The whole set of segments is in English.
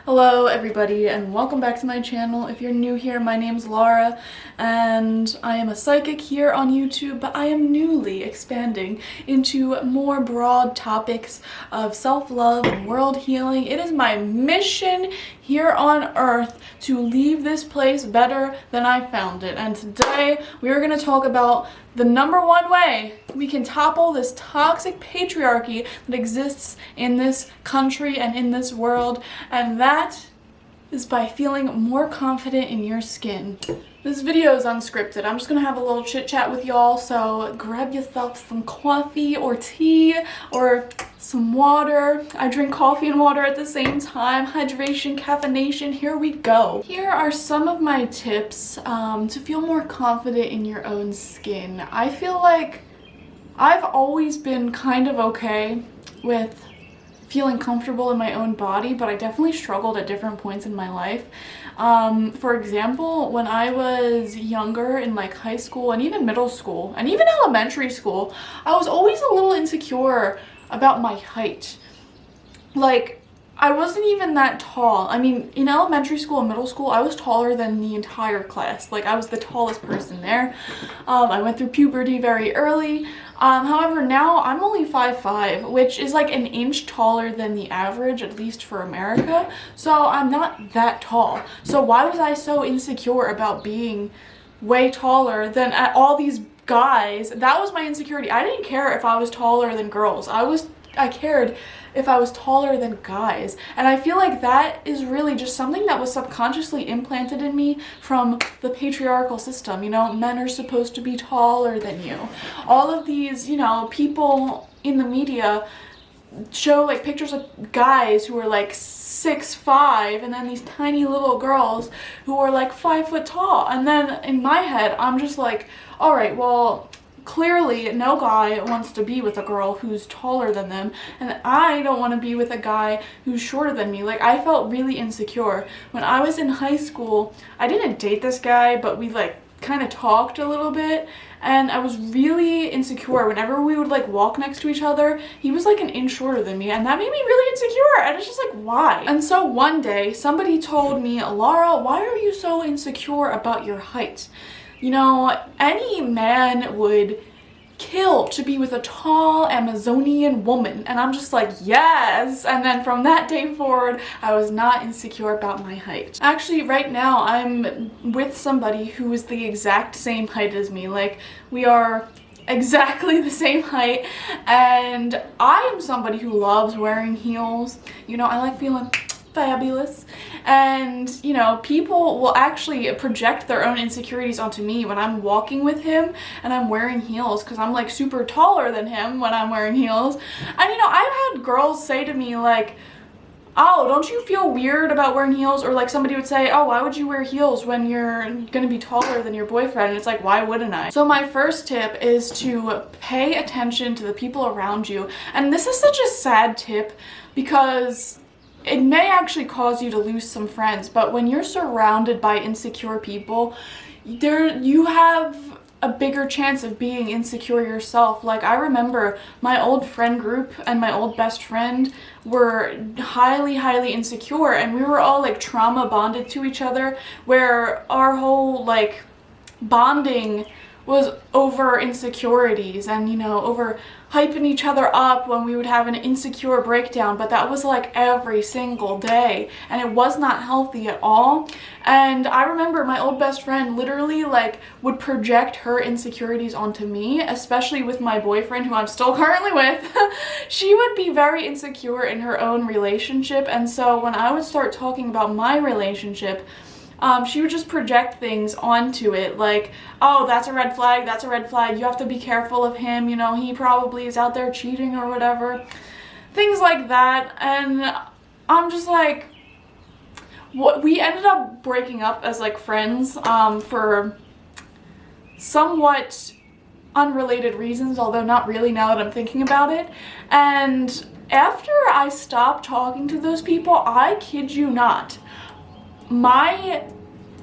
Hello everybody and welcome back to my channel. If you're new here, my name's Laura and I am a psychic here on YouTube, but I am newly expanding into more broad topics of self-love and world healing. It is my mission here on earth to leave this place better than I found it. And today we are going to talk about the number one way we can topple this toxic patriarchy that exists in this country and in this world, and that is by feeling more confident in your skin. This video is unscripted. I'm just gonna have a little chit chat with y'all, so grab yourself some coffee or tea or some water. I drink coffee and water at the same time. Hydration, caffeination, here we go. Here are some of my tips to feel more confident in your own skin. I feel like I've always been kind of okay with feeling comfortable in my own body, but I definitely struggled at different points in my life. For example, when I was younger in like high school and even middle school and even elementary school, I was always a little insecure about my height. Like, I wasn't even that tall. I mean, in elementary school and middle school, I was taller than the entire class. Like, I was the tallest person there. I went through puberty very early. However, now I'm only 5'5", which is like an inch taller than the average, at least for America. So I'm not that tall. So why was I so insecure about being way taller than all these guys? That was my insecurity. I didn't care if I was taller than girls. I cared if I was taller than guys. And I feel like that is really just something that was subconsciously implanted in me from the patriarchal system. You know, men are supposed to be taller than you. All of these, you know, people in the media show like pictures of guys who are like 6'5", and then these tiny little girls who are like 5 foot tall. And then in my head, I'm just like, all right, well, clearly no guy wants to be with a girl who's taller than them, and I don't want to be with a guy who's shorter than me. Like, I felt really insecure. When I was in high school, I didn't date this guy, but we like kind of talked a little bit, and I was really insecure. Whenever we would like walk next to each other, he was like an inch shorter than me, and that made me really insecure. And it's just like, why? And so one day somebody told me, Laura, why are you so insecure about your height? You know, any man would kill to be with a tall Amazonian woman. And I'm just like, yes. And then from that day forward, I was not insecure about my height. Actually, right now, I'm with somebody who is the exact same height as me. Like, we are exactly the same height. And I am somebody who loves wearing heels. You know, I like feeling fabulous, and you know, people will actually project their own insecurities onto me when I'm walking with him and I'm wearing heels, because I'm like super taller than him when I'm wearing heels. And you know, I've had girls say to me like, oh, don't you feel weird about wearing heels? Or like somebody would say, oh, why would you wear heels when you're gonna be taller than your boyfriend? And it's like, why wouldn't I? So my first tip is to pay attention to the people around you. And this is such a sad tip because it may actually cause you to lose some friends, but when you're surrounded by insecure people, you have a bigger chance of being insecure yourself. Like, I remember my old friend group and my old best friend were highly, highly insecure, and we were all like trauma bonded to each other, where our whole like bonding was over insecurities and, you know, over hyping each other up when we would have an insecure breakdown. But that was like every single day, and it was not healthy at all. And I remember my old best friend literally like would project her insecurities onto me, especially with my boyfriend, who I'm still currently with. She would be very insecure in her own relationship, and so when I would start talking about my relationship, she would just project things onto it, like, oh, that's a red flag, that's a red flag, you have to be careful of him, you know, he probably is out there cheating or whatever. Things like that. And I'm just like, we ended up breaking up as like friends for somewhat unrelated reasons, although not really now that I'm thinking about it. And after I stopped talking to those people, I kid you not, my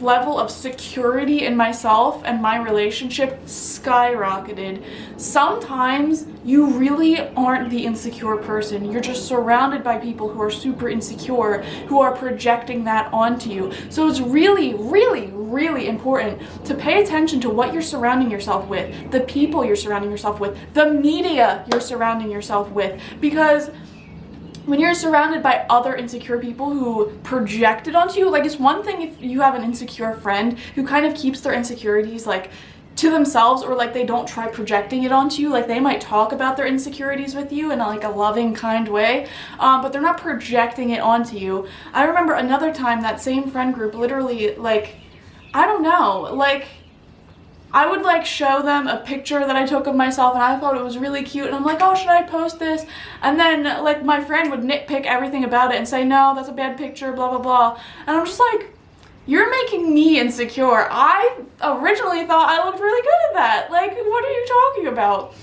level of security in myself and my relationship skyrocketed. Sometimes you really aren't the insecure person. You're just surrounded by people who are super insecure, who are projecting that onto you. So it's really, really, really important to pay attention to what you're surrounding yourself with, the people you're surrounding yourself with, the media you're surrounding yourself with, because when you're surrounded by other insecure people who project it onto you, like, it's one thing if you have an insecure friend who kind of keeps their insecurities like to themselves, or like they don't try projecting it onto you. Like, they might talk about their insecurities with you in like a loving, kind way, but they're not projecting it onto you. I remember another time that same friend group literally, like, I don't know, like, I would like show them a picture that I took of myself and I thought it was really cute, and I'm like, oh, should I post this? And then like my friend would nitpick everything about it and say, no, that's a bad picture, blah, blah, blah. And I'm just like, you're making me insecure. I originally thought I looked really good at that. Like, what are you talking about?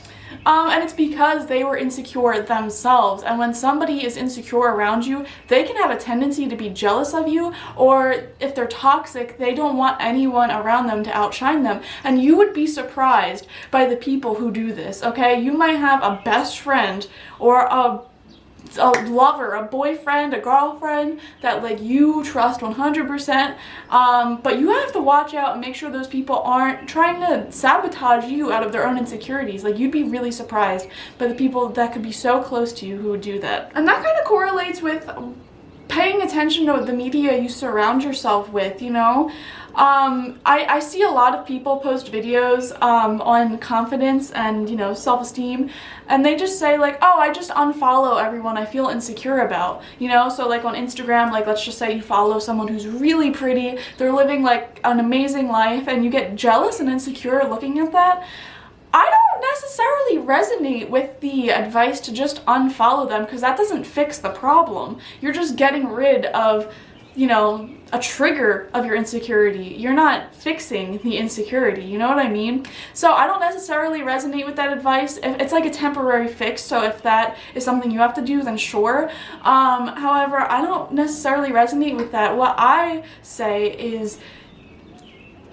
And it's because they were insecure themselves. And when somebody is insecure around you, they can have a tendency to be jealous of you, or if they're toxic, they don't want anyone around them to outshine them. And you would be surprised by the people who do this, okay? You might have a best friend or a lover, a boyfriend, a girlfriend that like you trust 100%, but you have to watch out and make sure those people aren't trying to sabotage you out of their own insecurities. Like, you'd be really surprised by the people that could be so close to you who would do that. And that kind of correlates with paying attention to the media you surround yourself with, you know? I see a lot of people post videos on confidence and, you know, self-esteem, and they just say like, oh, I just unfollow everyone I feel insecure about, you know? So like on Instagram, like, let's just say you follow someone who's really pretty, they're living like an amazing life, and you get jealous and insecure looking at that. I don't necessarily resonate with the advice to just unfollow them, because that doesn't fix the problem. You're just getting rid of, you know, a trigger of your insecurity. You're not fixing the insecurity, you know what I mean? So I don't necessarily resonate with that advice. If it's like a temporary fix, so if that is something you have to do, then sure. However, I don't necessarily resonate with that. What I say is,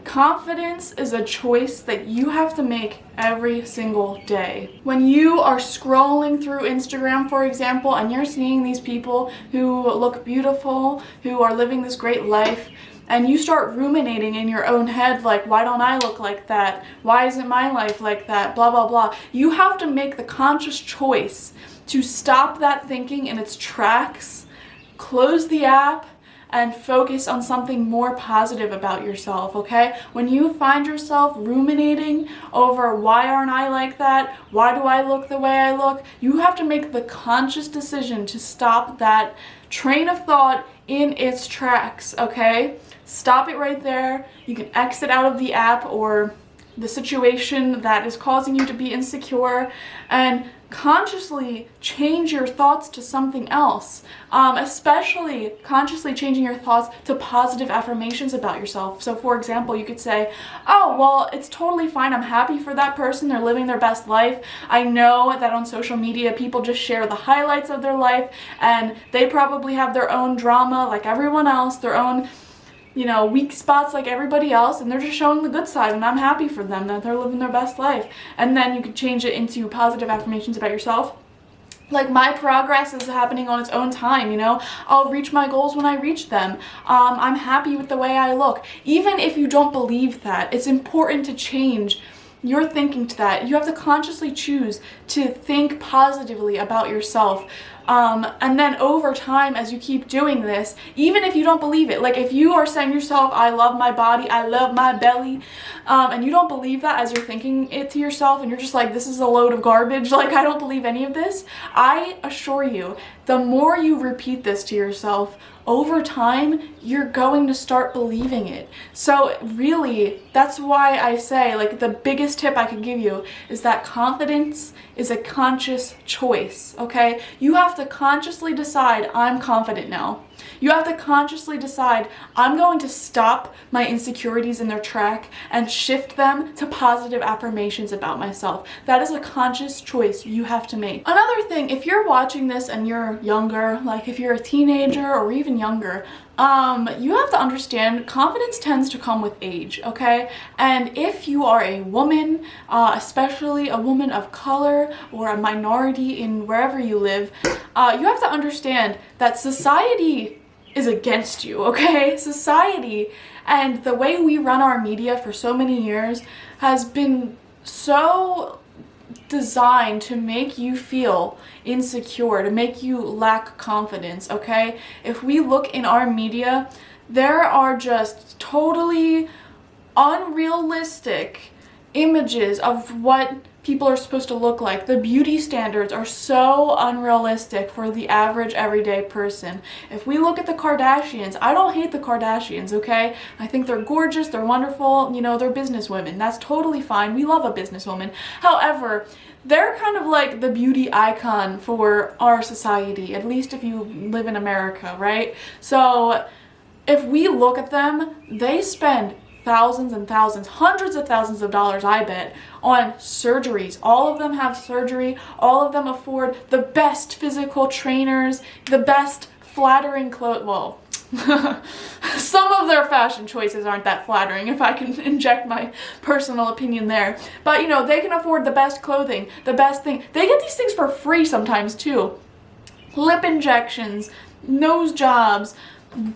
confidence is a choice that you have to make every single day. When you are scrolling through Instagram, for example, and you're seeing these people who look beautiful, who are living this great life, and you start ruminating in your own head like, why don't I look like that? Why isn't my life like that? Blah, blah, blah. You have to make the conscious choice to stop that thinking in its tracks, close the app, and focus on something more positive about yourself, okay? When you find yourself ruminating over, why aren't I like that? Why do I look the way I look? You have to make the conscious decision to stop that train of thought in its tracks, okay? Stop it right there. You can exit out of the app or the situation that is causing you to be insecure, and consciously change your thoughts to something else, especially consciously changing your thoughts to positive affirmations about yourself. So for example, you could say, oh, well, it's totally fine. I'm happy for that person. They're living their best life. I know that on social media, people just share the highlights of their life, and they probably have their own drama like everyone else, their own, you know, weak spots like everybody else, and they're just showing the good side, and I'm happy for them that they're living their best life. And then you could change it into positive affirmations about yourself. Like, my progress is happening on its own time, you know? I'll reach my goals when I reach them. I'm happy with the way I look. Even if you don't believe that, it's important to change your thinking to that. You have to consciously choose to think positively about yourself. And then over time, as you keep doing this, even if you don't believe it, like if you are saying to yourself, I love my body, I love my belly, and you don't believe that as you're thinking it to yourself, and you're just like, this is a load of garbage, like I don't believe any of this, I assure you, the more you repeat this to yourself, over time, you're going to start believing it. So really, that's why I say, like, the biggest tip I could give you is that confidence is a conscious choice, okay? You have to consciously decide, I'm confident now. You have to consciously decide, I'm going to stop my insecurities in their track and shift them to positive affirmations about myself. That is a conscious choice you have to make. Another thing, if you're watching this and you're younger, like if you're a teenager or even younger, you have to understand confidence tends to come with age, okay? And if you are a woman, especially a woman of color or a minority in wherever you live, you have to understand that society is against you, okay? Society and the way we run our media for so many years has been so designed to make you feel insecure, to make you lack confidence, okay? If we look in our media, there are just totally unrealistic images of what people are supposed to look like. The beauty standards are so unrealistic for the average everyday person. If we look at the Kardashians, I don't hate the Kardashians, okay? I think they're gorgeous, they're wonderful, you know, they're businesswomen. That's totally fine. We love a businesswoman. However, they're kind of like the beauty icon for our society, at least if you live in America, right? So if we look at them, they spend thousands and thousands, hundreds of thousands of dollars, I bet, on surgeries. All of them have surgery. All of them afford the best physical trainers, the best flattering clothes. Well, some of their fashion choices aren't that flattering, if I can inject my personal opinion there. But, you know, they can afford the best clothing, the best thing. They get these things for free sometimes, too. Lip injections, nose jobs,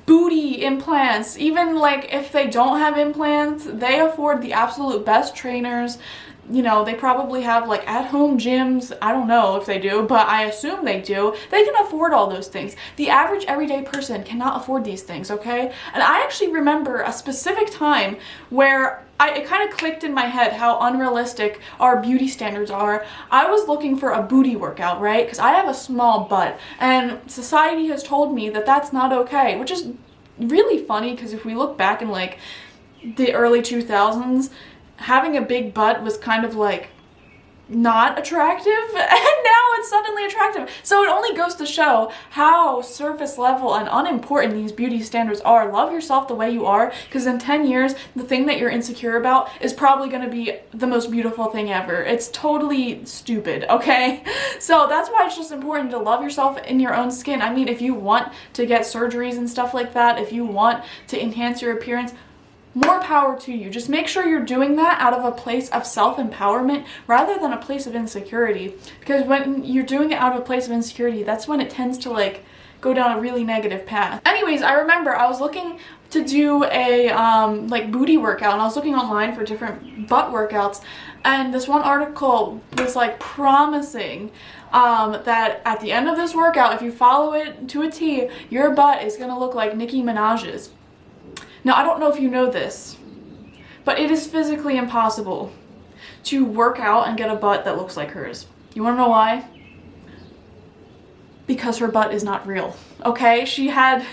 booty implants. Even like if they don't have implants, they afford the absolute best trainers. You know, they probably have like at-home gyms. I don't know if they do, but I assume they do. They can afford all those things. The average everyday person cannot afford these things, okay? And I actually remember a specific time where it kind of clicked in my head how unrealistic our beauty standards are. I was looking for a booty workout, right? Because I have a small butt, and society has told me that that's not okay, which is really funny because if we look back in like the early 2000s, having a big butt was kind of like not attractive, and now it's suddenly attractive. So it only goes to show how surface level and unimportant these beauty standards are. Love yourself the way you are, because in 10 years, the thing that you're insecure about is probably going to be the most beautiful thing ever. It's totally stupid, okay? So that's why it's just important to love yourself in your own skin. I mean, if you want to get surgeries and stuff like that, if you want to enhance your appearance, more power to you. Just make sure you're doing that out of a place of self-empowerment rather than a place of insecurity. Because when you're doing it out of a place of insecurity, that's when it tends to like go down a really negative path. Anyways, I remember I was looking to do a like booty workout, and I was looking online for different butt workouts, and this one article was like promising that at the end of this workout, if you follow it to a T, your butt is gonna look like Nicki Minaj's. Now, I don't know if you know this, but it is physically impossible to work out and get a butt that looks like hers. You wanna know why? Because her butt is not real, okay? She had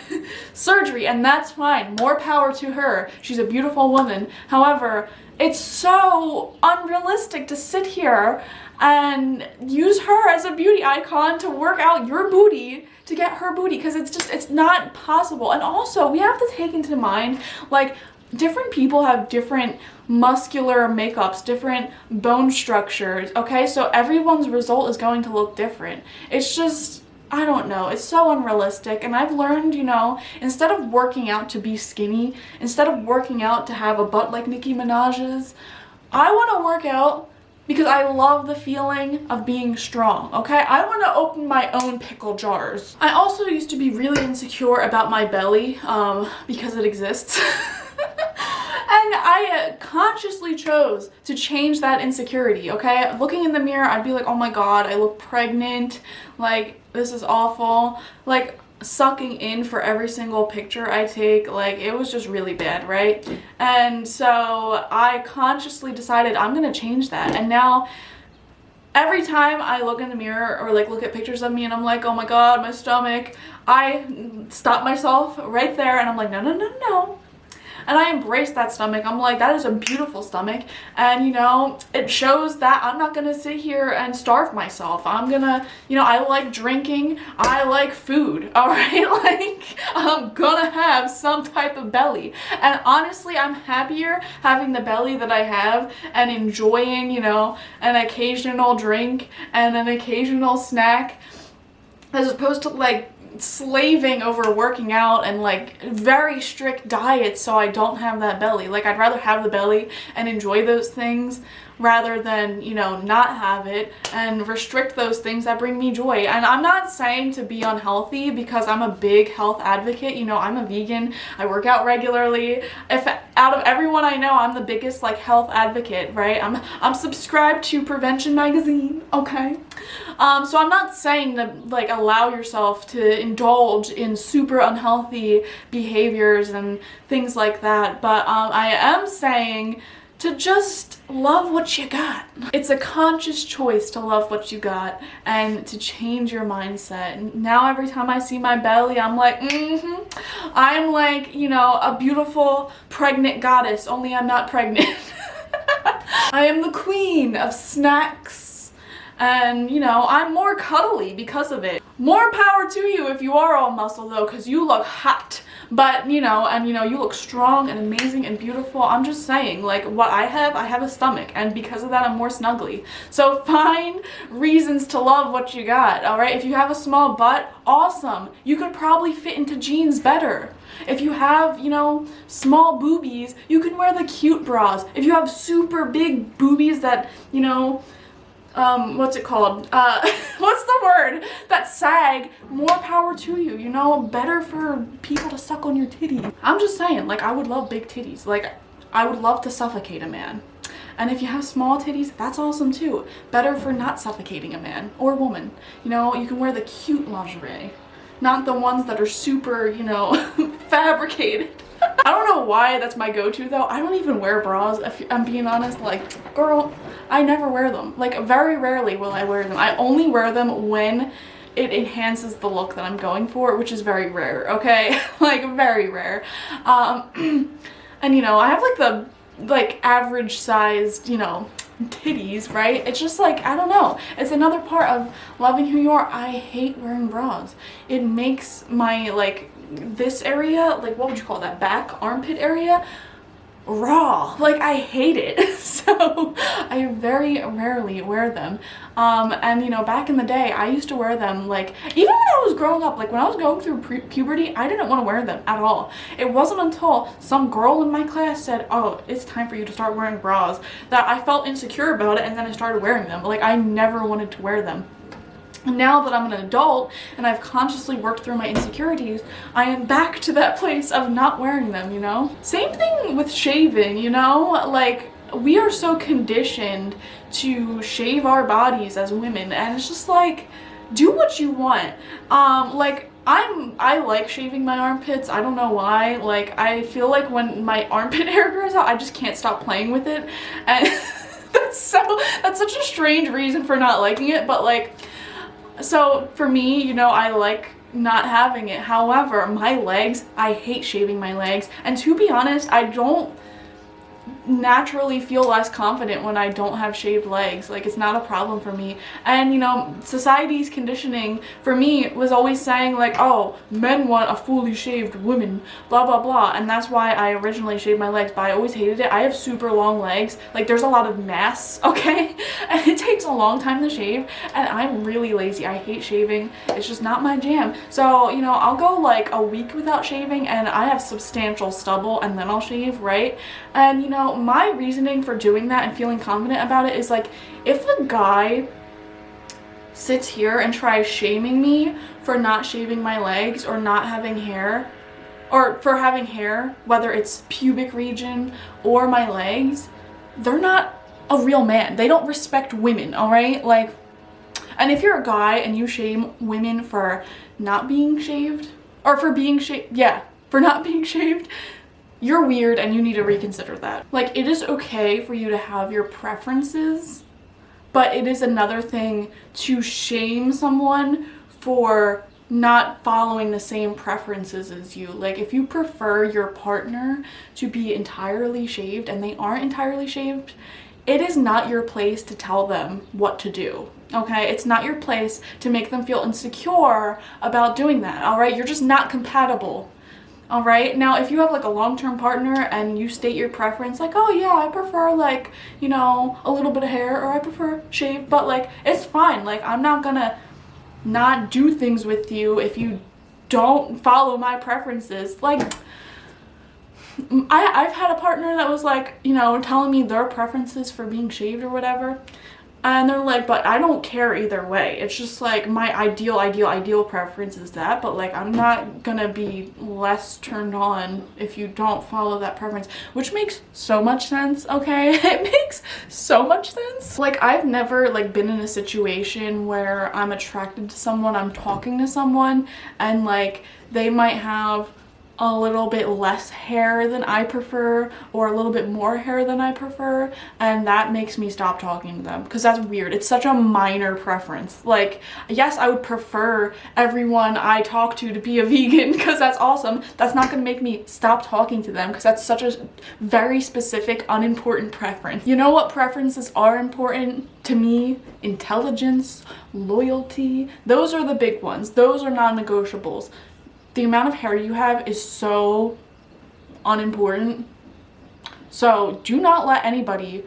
surgery, and that's fine. More power to her. She's a beautiful woman. However, it's so unrealistic to sit here and use her as a beauty icon to work out your booty to get her booty, because it's not possible. And also, we have to take into mind, like, different people have different muscular makeups, different bone structures, okay? So everyone's result is going to look different. It's just, I don't know, it's so unrealistic. And I've learned, you know, instead of working out to be skinny, instead of working out to have a butt like Nicki Minaj's, I want to work out because I love the feeling of being strong, okay? I want to open my own pickle jars. I also used to be really insecure about my belly because it exists. And I consciously chose to change that insecurity, okay? Looking in the mirror, I'd be like, oh my god, I look pregnant, like, this is awful. Like, sucking in for every single picture I take, like, it was just really bad, right? And so I consciously decided I'm gonna change that. And now every time I look in the mirror or like look at pictures of me and I'm like, oh my god, my stomach, I stop myself right there and I'm like, no, no, no, no. and I embrace that stomach. I'm like, that is a beautiful stomach, and you know, it shows that I'm not gonna sit here and starve myself. I'm gonna, you know, I like drinking, I like food, all right? Like, I'm gonna have some type of belly, and honestly, I'm happier having the belly that I have and enjoying, you know, an occasional drink and an occasional snack, as opposed to like slaving over working out and like very strict diets so I don't have that belly. Like, I'd rather have the belly and enjoy those things rather than, you know, not have it and restrict those things that bring me joy. And I'm not saying to be unhealthy, because I'm a big health advocate. You know, I'm a vegan, I work out regularly. If out of everyone I know, I'm the biggest like health advocate, right? I'm subscribed to Prevention magazine, okay? So I'm not saying to like allow yourself to indulge in super unhealthy behaviors and things like that, but I am saying to just love what you got. It's a conscious choice to love what you got and to change your mindset. And now every time I see my belly, I'm like, I'm like, you know, a beautiful pregnant goddess, only I'm not pregnant. I am the queen of snacks, and you know, I'm more cuddly because of it. More power to you if you are all muscle though, because you look hot. But you know, and you know, you look strong and amazing and beautiful. I'm just saying, like, what I have a stomach, and because of that I'm more snuggly. So find reasons to love what you got, all right? If you have a small butt, awesome. You could probably fit into jeans better. If you have, you know, small boobies, you can wear the cute bras. If you have super big boobies that, you know, what's it called? What's the word? That sag, more power to you, you know, better for people to suck on your titties. I'm just saying, like, I would love big titties. Like, I would love to suffocate a man. And if you have small titties, that's awesome too. Better for not suffocating a man or woman. You know, you can wear the cute lingerie, not the ones that are super, you know, fabricated. I don't know why that's my go-to though. I don't even wear bras, if I'm being honest. Like, girl, I never wear them. Like, very rarely will I wear them. I only wear them when it enhances the look that I'm going for, which is very rare, okay? Like, very rare. And you know, I have like the average sized, you know, titties, right? It's just like, I don't know, it's another part of loving who you are. I hate wearing bras. It makes my, like, this area, like, what would you call that, back armpit area, raw. Like, I hate it. So I very rarely wear them. And you know, back in the day I used to wear them, like, even when I was growing up, like when I was going through puberty, I didn't want to wear them at all. It wasn't until some girl in my class said, oh, it's time for you to start wearing bras, that I felt insecure about it, and then I started wearing them. Like, I never wanted to wear them. Now that I'm an adult and I've consciously worked through my insecurities, I am back to that place of not wearing them, you know? Same thing with shaving, you know? Like, we are so conditioned to shave our bodies as women, and it's just like, do what you want. Like, I like shaving my armpits. I don't know why. Like, I feel like when my armpit hair grows out, I just can't stop playing with it. And that's such a strange reason for not liking it, but like, so for me, you know, I like not having it. However, my legs, I hate shaving my legs. And to be honest, I don't naturally feel less confident when I don't have shaved legs. Like, it's not a problem for me. And you know, society's conditioning for me was always saying like, oh, men want a fully shaved woman, blah blah blah, and that's why I originally shaved my legs, but I always hated it. I have super long legs, like there's a lot of mass, okay, and it takes a long time to shave, and I'm really lazy. I hate shaving. It's just not my jam. So you know, I'll go like a week without shaving and I have substantial stubble, and then I'll shave, right? And you know, my reasoning for doing that and feeling confident about it is like, if a guy sits here and tries shaming me for not shaving my legs or not having hair, or for having hair, whether it's pubic region or my legs, they're not a real man. They don't respect women, all right? Like, and if you're a guy and you shame women for not being shaved, or for being shaved, yeah, for not being shaved, you're weird and you need to reconsider that. Like, it is okay for you to have your preferences, but it is another thing to shame someone for not following the same preferences as you. Like, if you prefer your partner to be entirely shaved and they aren't entirely shaved, it is not your place to tell them what to do. Okay, it's not your place to make them feel insecure about doing that. All right, you're just not compatible. All right, now if you have like a long-term partner and you state your preference, like, oh yeah, I prefer like, you know, a little bit of hair, or I prefer shaved, but like, it's fine. Like, I'm not gonna not do things with you if you don't follow my preferences. Like, I've had a partner that was like, you know, telling me their preferences for being shaved or whatever, and they're like, but I don't care either way. It's just like my ideal preference is that, but like, I'm not gonna be less turned on if you don't follow that preference, which makes so much sense. Okay, it makes so much sense. Like, I've never like been in a situation where I'm attracted to someone, I'm talking to someone, and like, they might have a little bit less hair than I prefer, or a little bit more hair than I prefer, and that makes me stop talking to them, because that's weird. It's such a minor preference. Like, yes, I would prefer everyone I talk to be a vegan, because that's awesome. That's not gonna make me stop talking to them, because that's such a very specific, unimportant preference. You know what preferences are important to me? Intelligence, loyalty, those are the big ones. Those are non-negotiables. The amount of hair you have is so unimportant. So do not let anybody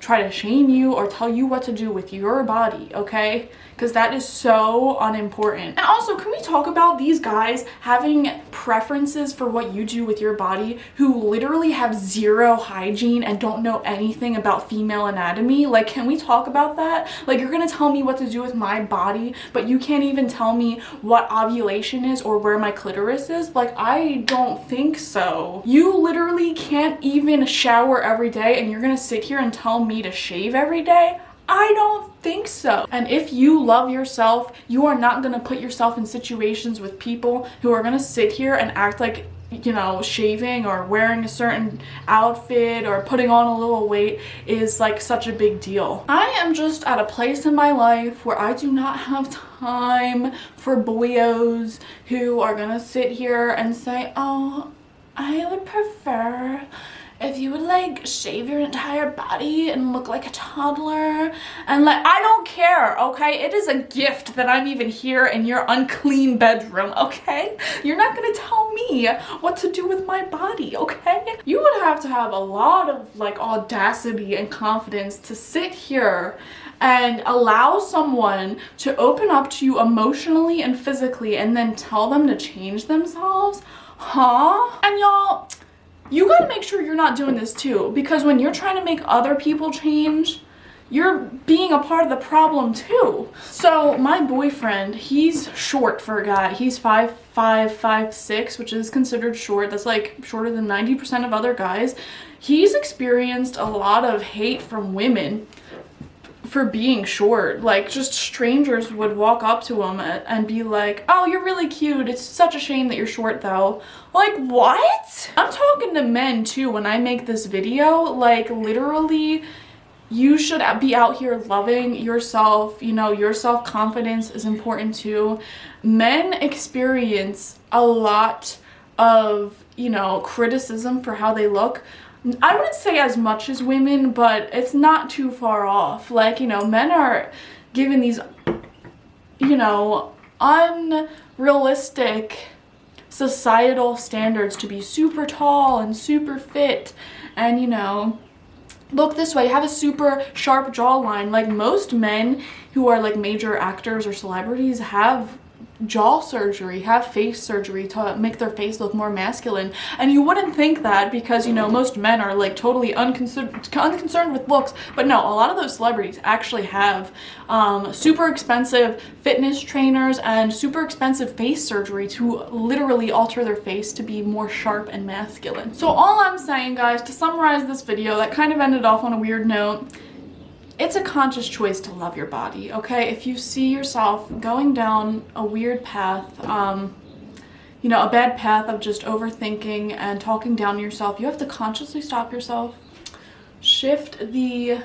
try to shame you or tell you what to do with your body, okay? Because that is so unimportant. And also, can we talk about these guys having preferences for what you do with your body who literally have zero hygiene and don't know anything about female anatomy? Like, can we talk about that? Like, you're gonna tell me what to do with my body, but you can't even tell me what ovulation is or where my clitoris is? Like, I don't think so. You literally can't even shower every day, and you're gonna sit here and tell me to shave every day? I don't think so. And if you love yourself, you are not gonna put yourself in situations with people who are gonna sit here and act like, you know, shaving or wearing a certain outfit or putting on a little weight is like such a big deal. I am just at a place in my life where I do not have time for boyos who are gonna sit here and say, oh, I would prefer if you would like shave your entire body and look like a toddler. And like, I don't care, okay? It is a gift that I'm even here in your unclean bedroom, okay? You're not gonna tell me what to do with my body, okay? You would have to have a lot of like audacity and confidence to sit here and allow someone to open up to you emotionally and physically and then tell them to change themselves, huh? And y'all, you gotta make sure you're not doing this too, because when you're trying to make other people change, you're being a part of the problem too. So my boyfriend, he's short for a guy. He's 5'5", 5'6", which is considered short. That's like shorter than 90% of other guys. He's experienced a lot of hate from women for being short. Like, just strangers would walk up to him and be like, oh, you're really cute, it's such a shame that you're short though. Like, what? I'm talking to men too when I make this video. Like, literally, you should be out here loving yourself. You know, your self-confidence is important too. Men experience a lot of, you know, criticism for how they look. I wouldn't say as much as women, but it's not too far off. Like, you know, men are given these, you know, unrealistic societal standards to be super tall and super fit and, you know, look this way, have a super sharp jawline. Like, most men who are like major actors or celebrities have jaw surgery, have face surgery to make their face look more masculine. And you wouldn't think that, because, you know, most men are like totally unconcerned with looks, but no, a lot of those celebrities actually have super expensive fitness trainers and super expensive face surgery to literally alter their face to be more sharp and masculine. So all I'm saying, guys, to summarize this video that kind of ended off on a weird note, it's a conscious choice to love your body, okay? If you see yourself going down a weird path, you know, a bad path of just overthinking and talking down yourself, you have to consciously stop yourself, shift the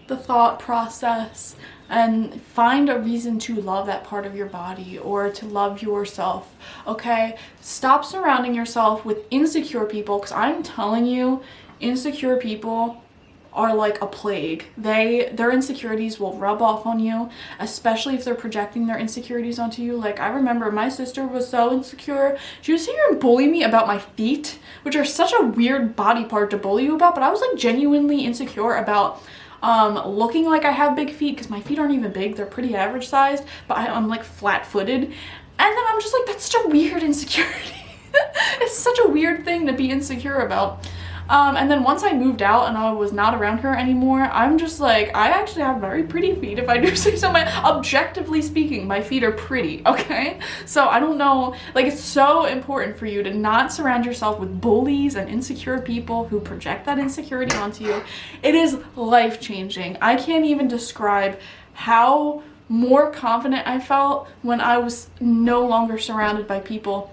the thought process and find a reason to love that part of your body or to love yourself, okay? Stop surrounding yourself with insecure people, because I'm telling you, insecure people are like a plague. Their insecurities will rub off on you, especially if they're projecting their insecurities onto you. Like, I remember my sister was so insecure. She would sit here and bully me about my feet, which are such a weird body part to bully you about, but I was like genuinely insecure about looking like I have big feet, because my feet aren't even big, they're pretty average sized, but I'm like flat-footed. And then I'm just like, that's such a weird insecurity. It's such a weird thing to be insecure about. And then once I moved out and I was not around her anymore, I'm just like, I actually have very pretty feet, if I do say so. Objectively speaking, my feet are pretty, okay? So I don't know, like, it's so important for you to not surround yourself with bullies and insecure people who project that insecurity onto you. It is life-changing. I can't even describe how more confident I felt when I was no longer surrounded by people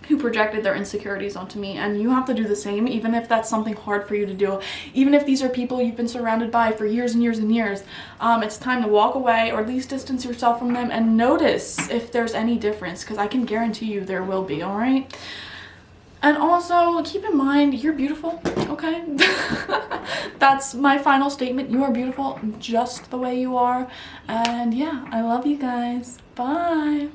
who projected their insecurities onto me. And you have to do the same, even if that's something hard for you to do. Even if these are people you've been surrounded by for years and years and years, it's time to walk away, or at least distance yourself from them, and notice if there's any difference, because I can guarantee you there will be, all right? And also, keep in mind, you're beautiful, okay? That's my final statement. You are beautiful just the way you are. And yeah, I love you guys. Bye.